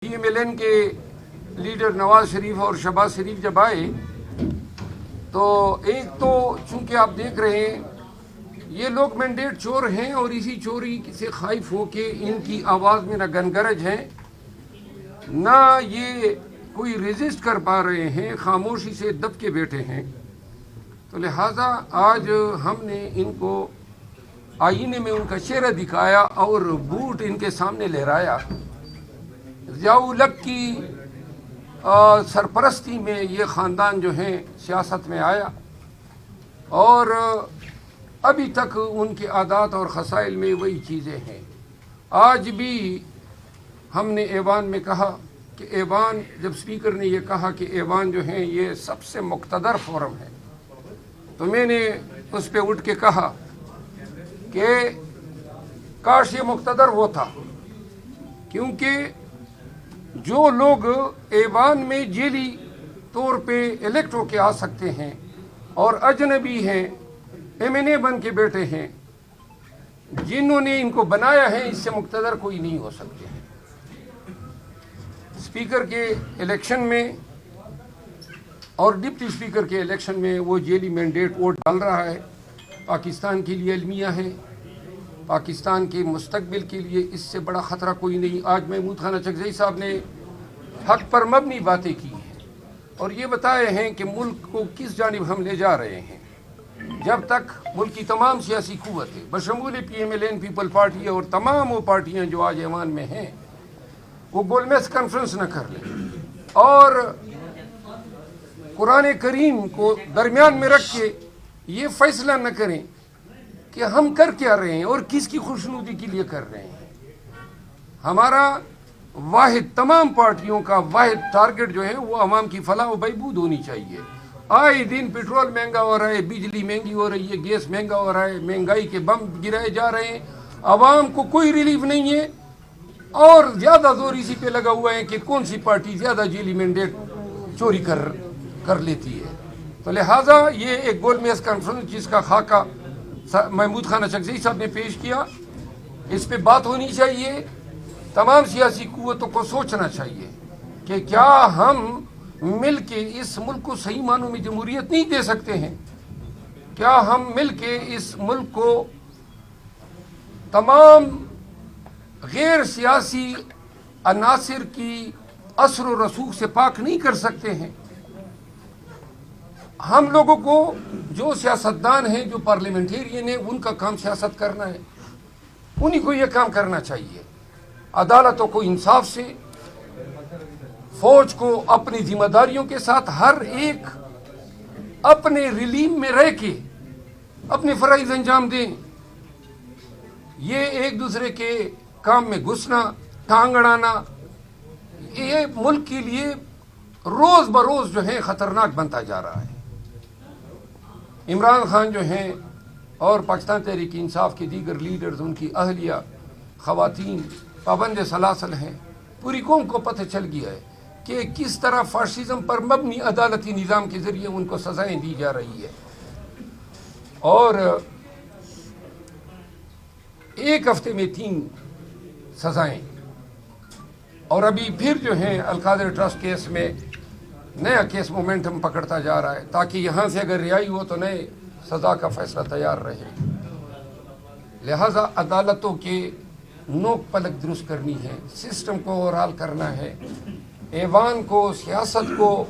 PMLN کے leader Nawaz Sharif اور شہباز شریف جب آئے تو ایک تو چونکہ آپ دیکھ رہے ہیں یہ لوگ مینڈیٹ چور ہیں اور اسی چوری سے خائف ہو کے ان کی آواز میں نہ گنگرج ہیں نہ یہ کوئی ریزسٹ کر پا رہے ہیں، خاموشی سے دب کے بیٹھے ہیں۔ تو لہٰذا آج ہم نے ان کو آئینے میں ان کا چہرہ دکھایا اور بوٹ ان کے سامنے لہرایا۔ ضیاء الحق کی سرپرستی میں یہ خاندان جو ہیں سیاست میں آیا اور ابھی تک ان کے عادات اور خصائل میں وہی چیزیں ہیں۔ آج بھی ہم نے ایوان میں کہا کہ ایوان، جب اسپیکر نے یہ کہا کہ ایوان جو ہیں یہ سب سے مقتدر فورم ہے، تو میں نے اس پہ اٹھ کے کہا کہ کاش یہ مقتدر وہ تھا، کیونکہ جو لوگ ایوان میں جیلی طور پہ الیکٹ ہو کے آ سکتے ہیں اور اجنبی ہیں، MNA بن کے بیٹھے ہیں، جنہوں نے ان کو بنایا ہے، اس سے مقتدر کوئی نہیں ہو سکتے ہیں۔ اسپیکر کے الیکشن میں اور ڈپٹی اسپیکر کے الیکشن میں وہ جیلی مینڈیٹ ووٹ ڈال رہا ہے، پاکستان کے لیے المیہ ہے، پاکستان کے مستقبل کے لیے اس سے بڑا خطرہ کوئی نہیں۔ آج محمود خان اچکزئی صاحب نے حق پر مبنی باتیں کی ہیں اور یہ بتائے ہیں کہ ملک کو کس جانب ہم لے جا رہے ہیں۔ جب تک ملک کی تمام سیاسی قوتیں بشمول PMLN پیپل پارٹی اور تمام وہ پارٹیاں جو آج ایوان میں ہیں وہ گول میز کانفرنس نہ کر لیں اور قرآن کریم کو درمیان میں رکھ کے یہ فیصلہ نہ کریں کہ ہم کر کیا رہے ہیں اور کس کی خوشنودی کے لیے کر رہے ہیں۔ ہمارا واحد، تمام پارٹیوں کا واحد ٹارگٹ جو ہے وہ عوام کی فلاح و بہبود ہونی چاہیے۔ آئے دن پیٹرول مہنگا ہو رہا ہے، بجلی مہنگی ہو رہی ہے، گیس مہنگا ہو رہا ہے، مہنگائی کے بم گرائے جا رہے ہیں، عوام کو کوئی ریلیف نہیں ہے اور زیادہ زور اسی پہ لگا ہوا ہے کہ کون سی پارٹی زیادہ جیلی مینڈیٹ چوری کر لیتی ہے۔ تو لہٰذا یہ ایک گول میز کانفرنس جس کا خاکہ محمود خان اچکزئی صاحب نے پیش کیا، اس پہ بات ہونی چاہیے۔ تمام سیاسی قوتوں کو سوچنا چاہیے کہ کیا ہم مل کے اس ملک کو صحیح معنوں میں جمہوریت نہیں دے سکتے ہیں؟ کیا ہم مل کے اس ملک کو تمام غیر سیاسی عناصر کی اثر و رسوخ سے پاک نہیں کر سکتے ہیں؟ ہم لوگوں کو، جو سیاستدان ہیں، جو پارلیمنٹیرین ہیں، ان کا کام سیاست کرنا ہے، انہی کو یہ کام کرنا چاہیے۔ عدالتوں کو انصاف سے، فوج کو اپنی ذمہ داریوں کے ساتھ، ہر ایک اپنے ریلیم میں رہ کے اپنے فرائض انجام دیں۔ یہ ایک دوسرے کے کام میں گھسنا، ٹانگ اڑانا، یہ ملک کے لیے روز بروز جو ہے خطرناک بنتا جا رہا ہے۔ عمران خان جو ہیں اور پاکستان تحریک انصاف کے دیگر لیڈرز، ان کی اہلیہ، خواتین پابند سلاسل ہیں۔ پوری قوم کو پتہ چل گیا ہے کہ کس طرح فاشزم پر مبنی عدالتی نظام کے ذریعے ان کو سزائیں دی جا رہی ہے، اور ایک ہفتے میں 3 سزائیں، اور ابھی پھر جو ہیں القادر ٹرسٹ کیس میں نیا کیس مومنٹم پکڑتا جا رہا ہے تاکہ یہاں سے اگر رہائی ہو تو نئے سزا کا فیصلہ تیار رہے۔ لہٰذا عدالتوں کے نوک پلک درست کرنی ہے، سسٹم کو اوورال کرنا ہے، ایوان کو، سیاست کو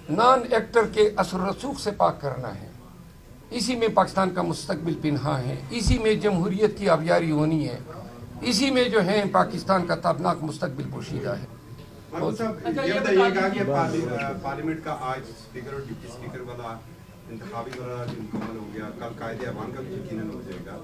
نان ایکٹر کے اثر و رسوخ سے پاک کرنا ہے۔ اسی میں پاکستان کا مستقبل پنہاں ہے، اسی میں جمہوریت کی آبیاری ہونی ہے، اسی میں جو ہے پاکستان کا تابناک مستقبل پوشیدہ ہے۔ یہ بتائیے گا کہ پارلیمنٹ کا آج اسپیکر اور ڈپٹی اسپیکر والا انتخابی والا مکمل ہو گیا، کل قائد ایوان کا بھی یقیناً ہو جائے گا،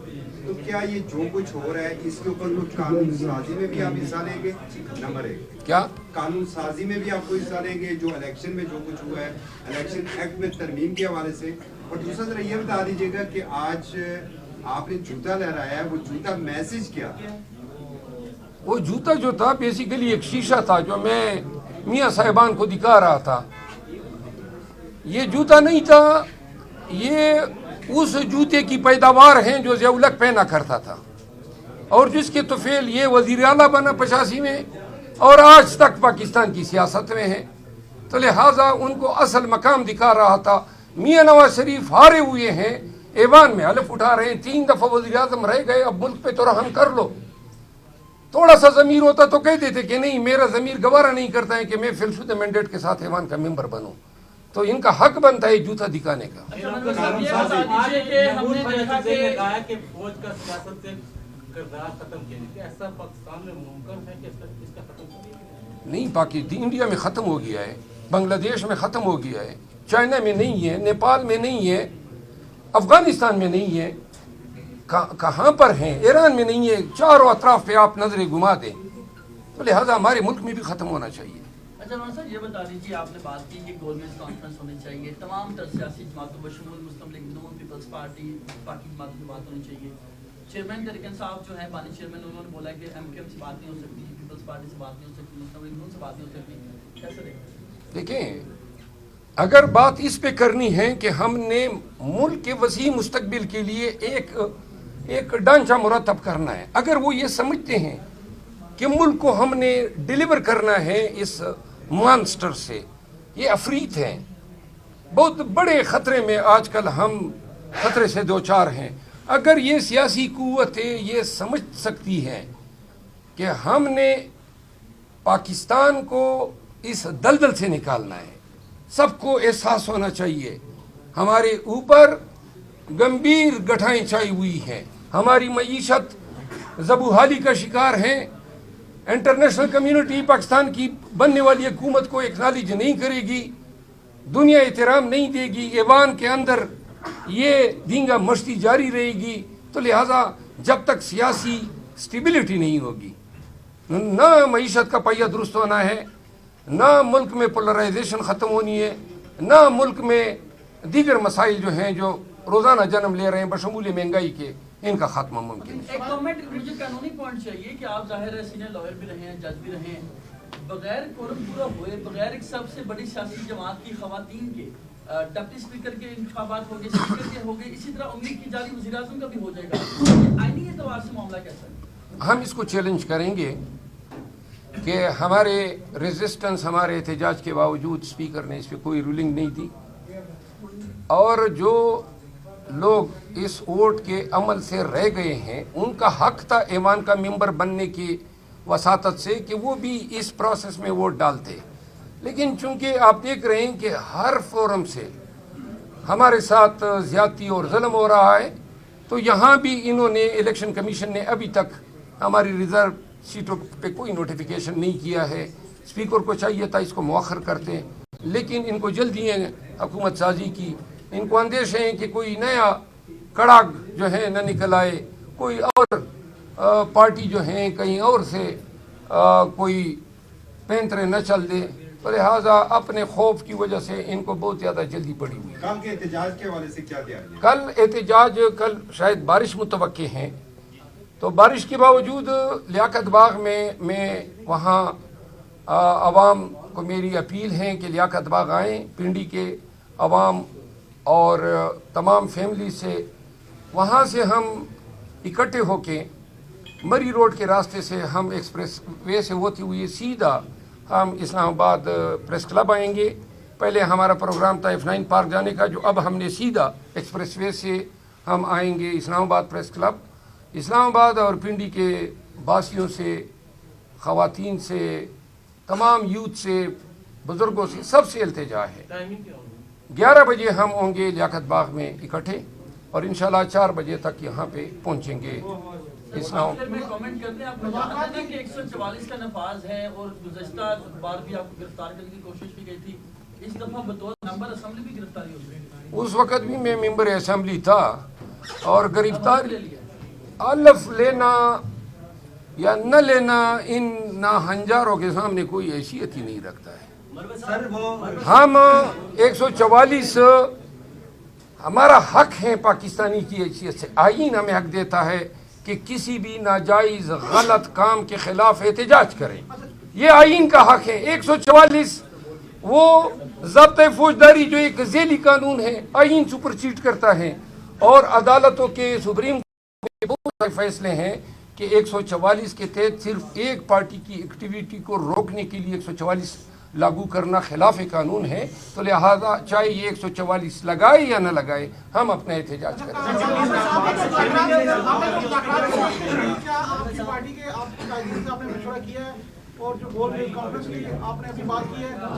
تو کیا یہ جو کچھ ہو رہا ہے اس کے اوپر کچھ قانون سازی میں بھی آپ حصہ لیں گے؟ نمبر 1، کیا قانون سازی میں بھی آپ کو حصہ لیں گے جو الیکشن میں جو کچھ ہوا ہے، الیکشن ایکٹ میں ترمیم کے حوالے سے؟ اور دوسرا ذرا یہ بتا دیجیے گا کہ آج آپ نے جوتا لہرایا ہے، وہ جوتا میسج کیا؟ وہ جوتا جو تھا بیسیکلی ایک شیشہ تھا جو میں میاں صاحبان کو دکھا رہا تھا۔ یہ جوتا نہیں تھا، یہ اس جوتے کی پیداوار ہیں جو ضیاء الحق پہنا کرتا تھا اور جس کے طفیل یہ وزیر اعلیٰ بنا 85 میں اور آج تک پاکستان کی سیاست میں ہیں. تو لہٰذا ان کو اصل مقام دکھا رہا تھا. میاں نواز شریف ہارے ہوئے ہیں, ایوان میں حلف اٹھا رہے ہیں, 3 دفعہ وزیر اعظم رہ گئے, اب ملک پہ تو رحم کر لو. تھوڑا سا ضمیر ہوتا تو کہہ دیتے کہ نہیں, میرا ضمیر گوارا نہیں کرتا ہے کہ میں فی الشدہ مینڈیٹ کے ساتھ ایوان کا ممبر بنوں. تو ان کا حق بنتا ہے جوتا دکھانے کا. نہیں, انڈیا میں ختم ہو گیا ہے, بنگلہ دیش میں ختم ہو گیا ہے, چائنا میں نہیں ہے, نیپال میں نہیں ہے, افغانستان میں نہیں ہے, کہاں پر ہیں, ایران میں نہیں ہے. چاروں اطراف پہ آپ نظریں گھما دیں. تو لہٰذا ہمارے ملک میں بھی ختم ہونا چاہیے. اچھا مولانا صاحب یہ بتا دیجیے, آپ نے بات کی کہ گورنمنٹ کانفرنس ہونی چاہیے, تمام تر سیاسی جماعتوں بشمول مسلم لیگ نون, پیپلز پارٹی, باقی جماعتوں کی بات ہونی چاہیے. چیئرمین ترکن صاحب جو ہیں بانی چیئرمین, انہوں نے بولا کہ ایم کیو ایم سے بات نہیں ہو سکتی, پیپلز پارٹی سے بات نہیں ہو سکتی, مسلم لیگ نون سے بات نہیں ہو سکتی. کیسے دیکھیں؟ دیکھیں, اگر بات اس پہ کرنی ہے کہ ہم نے ملک کے وسیع مستقبل کے لیے ایک ڈھانچہ مرتب کرنا ہے, اگر وہ یہ سمجھتے ہیں کہ ملک کو ہم نے ڈیلیور کرنا ہے اس مانسٹر سے, یہ عفریت ہیں, بہت بڑے خطرے میں آج کل ہم خطرے سے دوچار ہیں. اگر یہ سیاسی قوتیں یہ سمجھ سکتی ہیں کہ ہم نے پاکستان کو اس دلدل سے نکالنا ہے, سب کو احساس ہونا چاہیے ہمارے اوپر گمبھیر گٹھائیں چھائی ہوئی ہیں, ہماری معیشت زبوحالی کا شکار ہیں. انٹرنیشنل کمیونٹی پاکستان کی بننے والی حکومت کو ایکنالج نہیں کرے گی, دنیا احترام نہیں دے گی, ایوان کے اندر یہ دینگا مشتی جاری رہے گی. تو لہٰذا جب تک سیاسی سٹیبلٹی نہیں ہوگی, نہ معیشت کا پہیہ درست ہونا ہے, نہ ملک میں پولرائزیشن ختم ہونی ہے, نہ ملک میں دیگر مسائل جو ہیں جو روزانہ جنم لے رہے ہیں بشمول مہنگائی کے, ان کا خاتمہ ممکن ہے. ایک کامنٹ, مجھے قانونی پوائنٹ چاہیے کہ آپ ظاہر ہے سینئر لائر بھی رہے ہیں, جج بھی رہے ہیں, بغیر کورم پورا ہوئے, بغیر ایک سب سے بڑی سیاسی جماعت کی خواتین کے ڈپٹی اسپیکر کے انتخابات ہو گئے, اسپیکر کے ہو گئے, اسی طرح امید کی جا رہی وزیر اعظم کا بھی ہو جائے گا, آئینی اعتبار سے معاملہ کیسا ہے؟ ہم اس کو چیلنج کریں گے کہ ہمارے ریزسٹنس, ہمارے احتجاج کے باوجود اسپیکر نے اس پہ کوئی رولنگ نہیں دی, اور جو لوگ اس ووٹ کے عمل سے رہ گئے ہیں ان کا حق تھا ایوان کا ممبر بننے کی وساطت سے کہ وہ بھی اس پروسیس میں ووٹ ڈالتے. لیکن چونکہ آپ دیکھ رہے ہیں کہ ہر فورم سے ہمارے ساتھ زیادتی اور ظلم ہو رہا ہے, تو یہاں بھی انہوں نے, الیکشن کمیشن نے ابھی تک ہماری ریزرو سیٹوں پہ کوئی نوٹیفیکیشن نہیں کیا ہے. اسپیکر کو چاہیے تھا اس کو مؤخر کرتے, لیکن ان کو جلدی ہے حکومت سازی کی. ان کو اندیشے ہیں کہ کوئی نیا کڑاگ جو ہے نہ نکل آئے, کوئی اور پارٹی جو ہیں کہیں اور سے کوئی پینترے نہ چل دے. تو لہٰذا اپنے خوف کی وجہ سے ان کو بہت زیادہ جلدی پڑی ہوئی. کل کے احتجاج کے حوالے سے کیا تیاری ہے؟ کل احتجاج, کل شاید بارش متوقع ہیں, تو بارش کے باوجود لیاقت باغ میں وہاں عوام کو میری اپیل ہے کہ لیاقت باغ آئیں, پنڈی کے عوام اور تمام فیملی سے, وہاں سے ہم اکٹھے ہو کے مری روڈ کے راستے سے ہم ایکسپریس وے سے ہوتی ہوئی سیدھا ہم اسلام آباد پریس کلب آئیں گے. پہلے ہمارا پروگرام تھا F9 پارک جانے کا, جو اب ہم نے سیدھا ایکسپریس وے سے ہم آئیں گے اسلام آباد پریس کلب. اسلام آباد اور پنڈی کے باسیوں سے, خواتین سے, تمام یوتھ سے, بزرگوں سے, سب سے التجا ہے. 11 بجے ہم ہوں گے لیاقت باغ میں اکٹھے, اور انشاءاللہ 4 بجے تک یہاں پہ پہنچیں گے. اسلام میں کامنٹ کرتے ہیں, آپ کو جانتے ہیں کہ 144 کا نفاذ ہے, اور گزشتہ بار بھی آپ کو گرفتار کرنے کی کوشش کی گئی تھی, اس دفعہ بطور ممبر اسمبلی بھی گرفتاری ہو گئی. اس وقت بھی میں ممبر اسمبلی تھا, اور گرفتاری الف لینا یا نہ لینا ان ناہنجاروں کے سامنے کوئی حیثیت ہی نہیں رکھتا ہے. ہم 144 ہمارا حق ہے پاکستانی کی حیثیت سے. آئین ہمیں حق دیتا ہے کہ کسی بھی ناجائز غلط کام کے خلاف احتجاج کریں, یہ آئین کا حق ہے. 144 وہ ضابطۂ فوجداری جو ایک ذیلی قانون ہے, آئین سپر چیٹ کرتا ہے, اور عدالتوں کے سپریم کورٹ کے بہت سارے فیصلے ہیں کہ 144 کے تحت صرف ایک پارٹی کی ایکٹیویٹی کو روکنے کے لیے 144 لاگو کرنا خلاف قانون ہے، تو لہذا چاہے یہ 144 لگائے یا نہ لگائے، ہم اپنا احتجاج کریں۔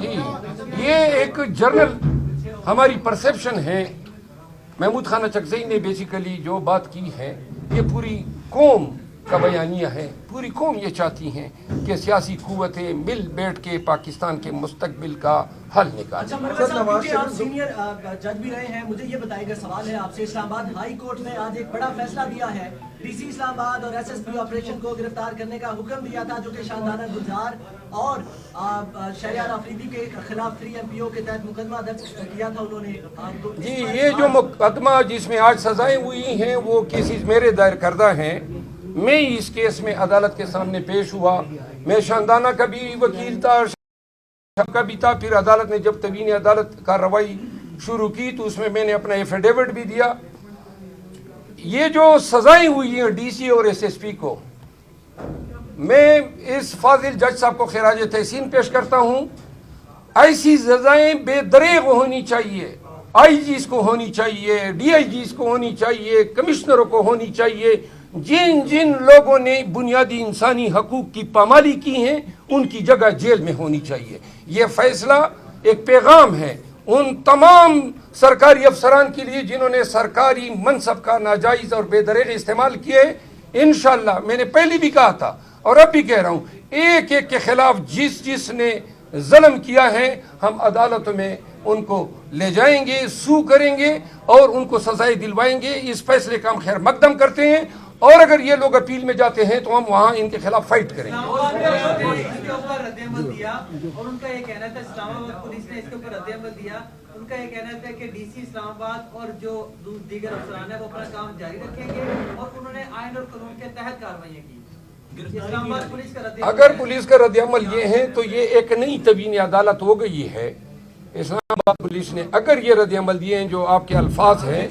جی، یہ ایک جرنل ہماری پرسیپشن ہے۔ محمود خانہ چکزئی نے بیسیکلی جو بات کی ہے، یہ پوری قوم کا بیانیہ ہے۔ پوری قوم یہ چاہتی ہیں کہ سیاسی قوتیں مل بیٹھ کے پاکستان کے مستقبل کا حل نکالیں۔ اچھا مرزا صاحب، کیونکہ آپ سینئر جج بھی رہے ہیں، مجھے یہ بتائیے گا، سوال ہے آپ سے، اسلام آباد ہائی کورٹ نے آج ایک بڑا فیصلہ دیا ہے، ڈی سی اسلام آباد اور ایس ایس پی آپریشن کو گرفتار کرنے کا حکم دیا تھا، جو کہ شاندانہ گلزار اور شہریار آفریدی کے خلاف 3 MPO کے تحت مقدمہ درج کیا تھا انہوں نے۔ جی، یہ جو مقدمہ جس میں آج سزائیں ہوئی ہیں وہ کیسز میرے دائر کردہ ہیں۔ میں اس کیس میں عدالت کے سامنے پیش ہوا، میں شاندانہ کا بھی وکیل تھا، شب کا بھی تھا۔ پھر عدالت نے جب تبین عدالت کارروائی شروع کی تو اس میں میں نے اپنا ایفیڈیوٹ بھی دیا۔ یہ جو سزائیں ہوئی ہیں ڈی سی اور ایس ایس پی کو، میں اس فاضل جج صاحب کو خراج تحسین پیش کرتا ہوں۔ ایسی سزائیں بے دریغ ہونی چاہیے، آئی جیز کو ہونی چاہیے، ڈی آئی جیز کو ہونی چاہیے، کمشنروں کو ہونی چاہیے۔ جن لوگوں نے بنیادی انسانی حقوق کی پامالی کی ہیں ان کی جگہ جیل میں ہونی چاہیے۔ یہ فیصلہ ایک پیغام ہے ان تمام سرکاری افسران کے لیے جنہوں نے سرکاری منصب کا ناجائز اور بے دریغ استعمال کیے۔ انشاءاللہ میں نے پہلے بھی کہا تھا اور اب بھی کہہ رہا ہوں، ایک ایک کے خلاف جس نے ظلم کیا ہے ہم عدالتوں میں ان کو لے جائیں گے، سو کریں گے اور ان کو سزائیں دلوائیں گے۔ اس فیصلے کا ہم خیر مقدم کرتے ہیں، اور اگر یہ لوگ اپیل میں جاتے ہیں تو ہم وہاں ان کے خلاف فائٹ کریں گے۔ اس کے اوپر رد عمل دیا اور ان کا یہ کہنا تھا، اسلام آباد پولیس نے اس کے اوپر رد عمل دیا، ان کا یہ کہنا تھا کہ ڈی سی اسلام آباد اور جو دیگر افسران ہیں وہ اپنا کام جاری رکھیں گے، اور انہوں نے آئین اور قانون کے تحت کارروائیاں کی۔ اسلام آباد پولیس کا رد عمل، اگر پولیس کا رد عمل یہ ہے تو یہ ایک نئی تبین عدالت ہو گئی ہے۔ اسلام آباد پولیس نے اگر یہ رد عمل دیے ہیں جو آپ کے الفاظ ہیں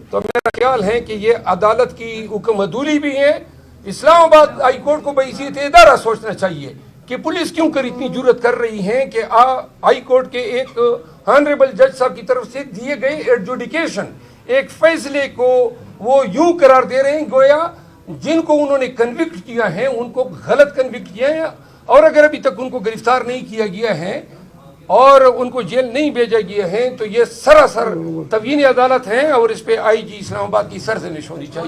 تو میرا خیال ہے کہ یہ عدالت کی حکم عدولی بھی ہے۔ اسلام آباد ہائی کورٹ کو بحیثیت ادارہ سوچنا چاہیے کہ پولیس کیوں کر اتنی جرت کر رہی ہے کہ ہائی کورٹ کے ایک آنریبل جج صاحب کی طرف سے دیے گئے ایڈجوڈیکیشن ایک فیصلے کو وہ یوں قرار دے رہے ہیں گویا جن کو انہوں نے کنوکٹ کیا ہے ان کو غلط کنوکٹ کیا ہے، اور اگر ابھی تک ان کو گرفتار نہیں کیا گیا ہے اور ان کو جیل نہیں بھیجا گیا ہے تو یہ سراسر توہین عدالت ہے، اور اس پہ آئی جی اسلام آباد کی سرزنش ہونی چاہیے۔